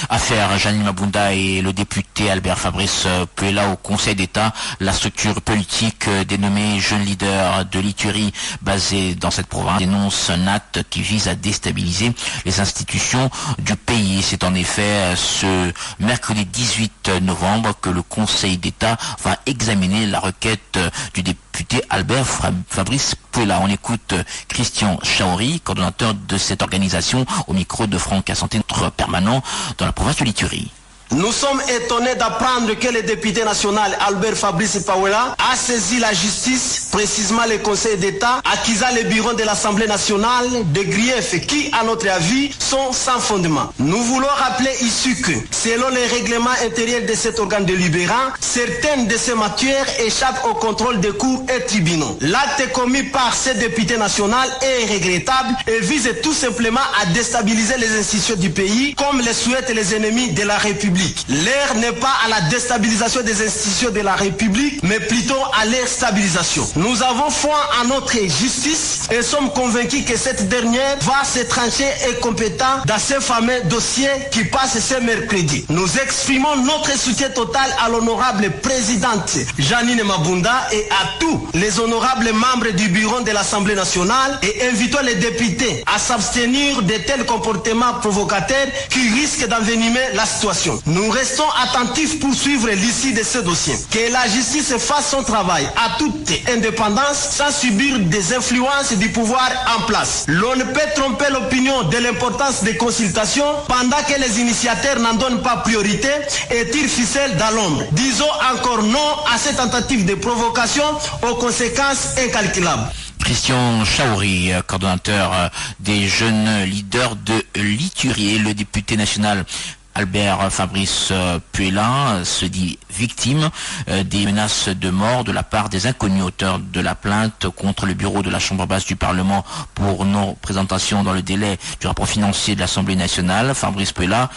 Affaire Janine Mabunda et le député Albert Fabrice Puella au Conseil d'État. La structure politique dénommée Jeunes Leaders de l'Ituri, basée dans cette province, dénonce un acte qui vise à déstabiliser les institutions du pays. C'est en effet ce mercredi 18 novembre que le Conseil d'État va examiner la requête du député Albert Fabrice Puella. On écoute Christian Chaori, coordonnateur de cette organisation, au micro de Franck Assanté, notre permanent dans la province de l'Ituri. Nous sommes étonnés d'apprendre que le député national Albert Fabrice Puella a saisi la justice, précisément le Conseil d'État, accusant le bureau de l'Assemblée nationale de griefs qui, à notre avis, sont sans fondement. Nous voulons rappeler ici que, selon les règlements intérieurs de cet organe délibérant, certaines de ces matières échappent au contrôle des cours et tribunaux. L'acte commis par ce député national est regrettable et vise tout simplement à déstabiliser les institutions du pays, comme le souhaitent les ennemis de la République. L'heure n'est pas à la déstabilisation des institutions de la République, mais plutôt à leur stabilisation. Nous avons foi en notre justice et sommes convaincus que cette dernière va se trancher et compétent dans ce fameux dossier qui passe ce mercredi. Nous exprimons notre soutien total à l'honorable présidente Janine Mabunda et à tous les honorables membres du bureau de l'Assemblée nationale et invitons les députés à s'abstenir de tels comportements provocateurs qui risquent d'envenimer la situation. Nous restons attentifs pour suivre l'issue de ce dossier. Que la justice fasse son travail à toute indépendance sans subir des influences du pouvoir en place. L'on ne peut tromper l'opinion de l'importance des consultations pendant que les initiateurs n'en donnent pas priorité et tirent ficelle dans l'ombre. Disons encore non à cette tentative de provocation aux conséquences incalculables. Christian Chaori, coordonnateur des jeunes leaders de l'Ituri, et le député national Albert Fabrice Puella se dit victime des menaces de mort de la part des inconnus auteurs de la plainte contre le bureau de la Chambre basse du Parlement pour non-présentation dans le délai du rapport financier de l'Assemblée nationale. Fabrice Puella